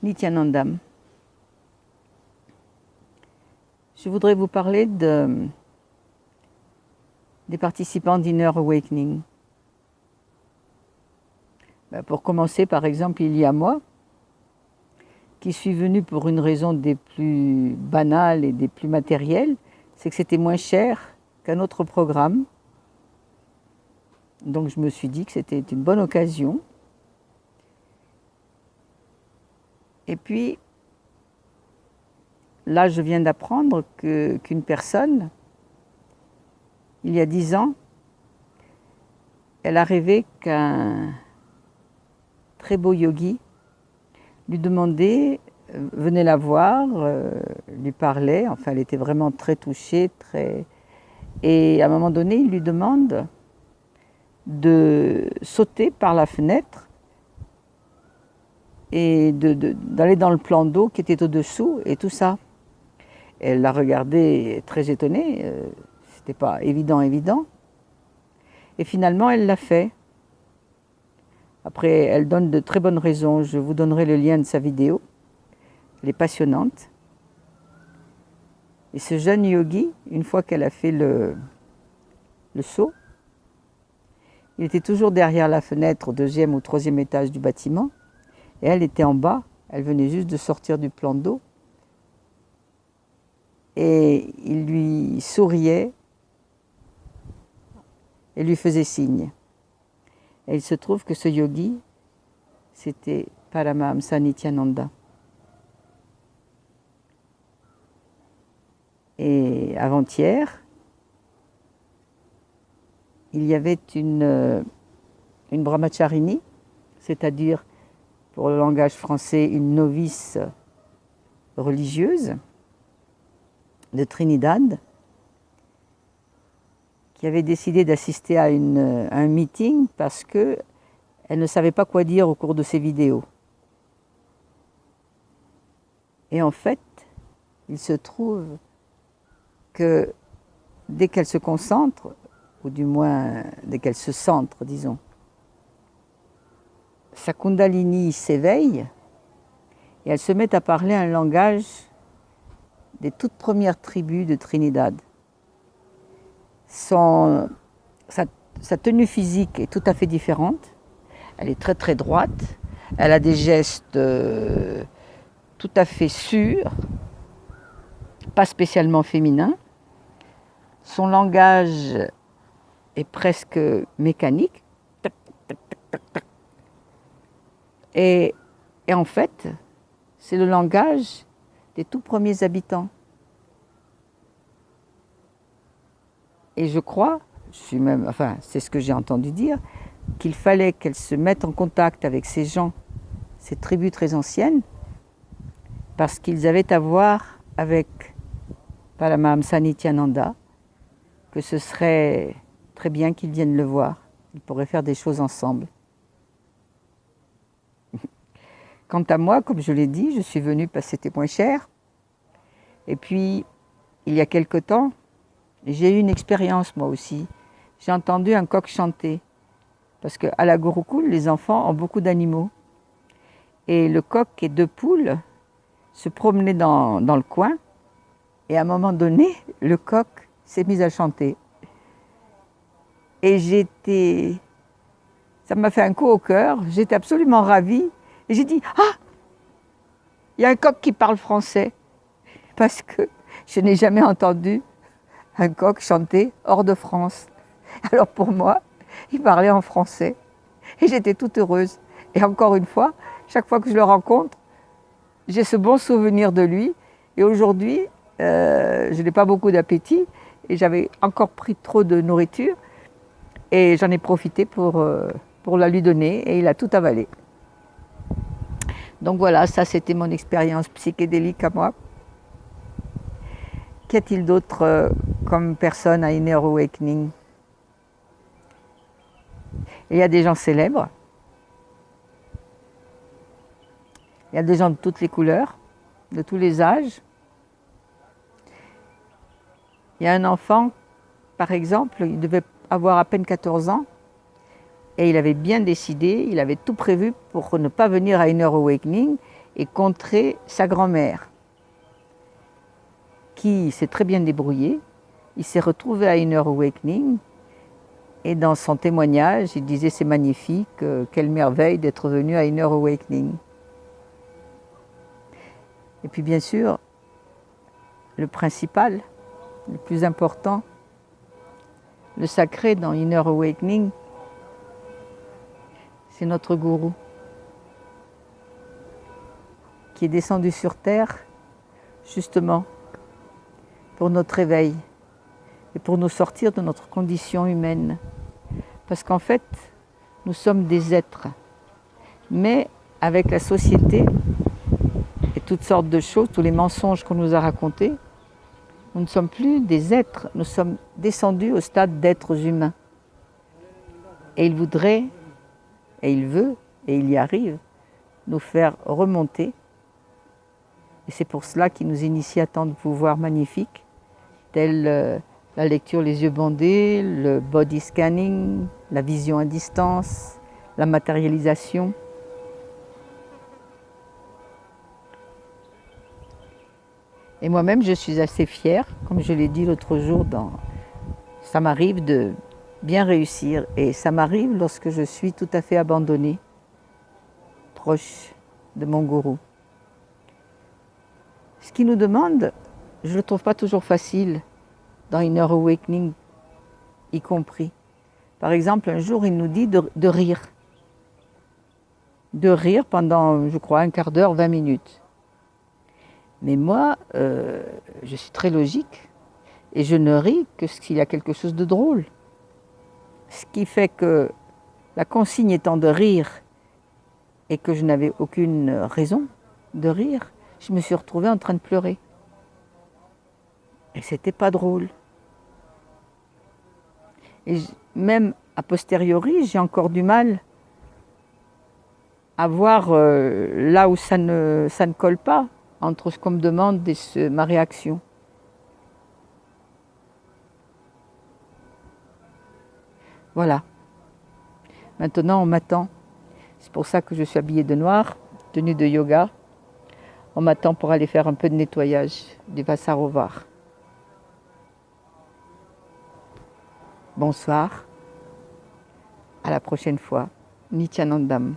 Nityananda. Je voudrais vous parler des participants d'Inner Awakening. Pour commencer, par exemple, il y a moi, qui suis venue pour une raison des plus banales et des plus matérielles, c'est que c'était moins cher qu'un autre programme. Donc je me suis dit que c'était une bonne occasion. Et puis, là, je viens d'apprendre qu'une personne, il y a 10 ans, elle a rêvé qu'un très beau yogi lui demandait, venait la voir, lui parlait, enfin elle était vraiment très touchée, et à un moment donné, il lui demande de sauter par la fenêtre et d'aller dans le plan d'eau qui était au-dessous et tout ça. Elle l'a regardé très étonnée, c'était pas évident. Et finalement, elle l'a fait. Après, elle donne de très bonnes raisons. Je vous donnerai le lien de sa vidéo. Elle est passionnante. Et ce jeune yogi, une fois qu'elle a fait le saut, il était toujours derrière la fenêtre au 2e ou 3e étage du bâtiment. Et elle était en bas. Elle venait juste de sortir du plan d'eau. Et il lui souriait et lui faisait signe. Et il se trouve que ce yogi, c'était Paramahamsa Nityananda. Et avant-hier, il y avait une brahmacharini, c'est-à-dire, pour le langage français, une novice religieuse de Trinidad, qui avait décidé d'assister à un meeting parce qu'elle ne savait pas quoi dire au cours de ses vidéos. Et en fait, il se trouve que dès qu'elle se concentre, ou du moins dès qu'elle se centre, disons, sa Kundalini s'éveille et elle se met à parler un langage des toutes premières tribus de Trinidad. Sa tenue physique est tout à fait différente. Elle est très très droite. Elle a des gestes tout à fait sûrs, pas spécialement féminins. Son langage est presque mécanique. Et en fait, c'est le langage des tout premiers habitants. Et je crois, c'est ce que j'ai entendu dire, qu'il fallait qu'elle se mette en contact avec ces gens, ces tribus très anciennes, parce qu'ils avaient à voir avec Paramahamsa Nityananda, que ce serait très bien qu'ils viennent le voir. Ils pourraient faire des choses ensemble. Quant à moi, comme je l'ai dit, je suis venue parce que c'était moins cher. Et puis, il y a quelque temps, j'ai eu une expérience moi aussi. J'ai entendu un coq chanter. Parce qu'à la Gurukul, les enfants ont beaucoup d'animaux. Et le coq et 2 poules se promenaient dans le coin. Et à un moment donné, le coq s'est mis à chanter. Et ça m'a fait un coup au cœur. J'étais absolument ravie. Et j'ai dit, ah, il y a un coq qui parle français. Parce que je n'ai jamais entendu un coq chanter hors de France. Alors pour moi, il parlait en français. Et j'étais toute heureuse. Et encore une fois, chaque fois que je le rencontre, j'ai ce bon souvenir de lui. Et aujourd'hui, je n'ai pas beaucoup d'appétit. Et j'avais encore pris trop de nourriture. Et j'en ai profité pour la lui donner. Et il a tout avalé. Donc voilà, ça c'était mon expérience psychédélique à moi. Qu'y a-t-il d'autre comme personne à Inner Awakening? Il y a des gens célèbres. Il y a des gens de toutes les couleurs, de tous les âges. Il y a un enfant, par exemple, il devait avoir à peine 14 ans, et il avait bien décidé, il avait tout prévu pour ne pas venir à Inner Awakening, et contrer sa grand-mère, qui s'est très bien débrouillée. Il s'est retrouvé à Inner Awakening et dans son témoignage, il disait c'est magnifique, quelle merveille d'être venu à Inner Awakening. Et puis bien sûr, le principal, le plus important, le sacré dans Inner Awakening, c'est notre gourou qui est descendu sur terre justement pour notre éveil et pour nous sortir de notre condition humaine. Parce qu'en fait, nous sommes des êtres, mais avec la société et toutes sortes de choses, tous les mensonges qu'on nous a racontés, nous ne sommes plus des êtres, nous sommes descendus au stade d'êtres humains. Et il voudrait, et il veut, et il y arrive, nous faire remonter. Et c'est pour cela qu'il nous initie à tant de pouvoirs magnifiques, tels la lecture les yeux bandés, le body scanning, la vision à distance, la matérialisation. Et moi-même, je suis assez fière, comme je l'ai dit l'autre jour, ça m'arrive de bien réussir. Et ça m'arrive lorsque je suis tout à fait abandonnée, proche de mon gourou. Ce qu'il nous demande, je ne le trouve pas toujours facile, dans Inner Awakening y compris. Par exemple, un jour, il nous dit de rire. De rire pendant, je crois, un quart d'heure, 20 minutes. Mais moi, je suis très logique et je ne ris que s'il y a quelque chose de drôle. Ce qui fait que la consigne étant de rire et que je n'avais aucune raison de rire, je me suis retrouvée en train de pleurer. Et c'était pas drôle. Et même a posteriori, j'ai encore du mal à voir là où ça ne colle pas entre ce qu'on me demande et ma réaction. Voilà. Maintenant, on m'attend. C'est pour ça que je suis habillée de noir, tenue de yoga. On m'attend pour aller faire un peu de nettoyage du Vassarovar. Bonsoir. À la prochaine fois. Nityanandam.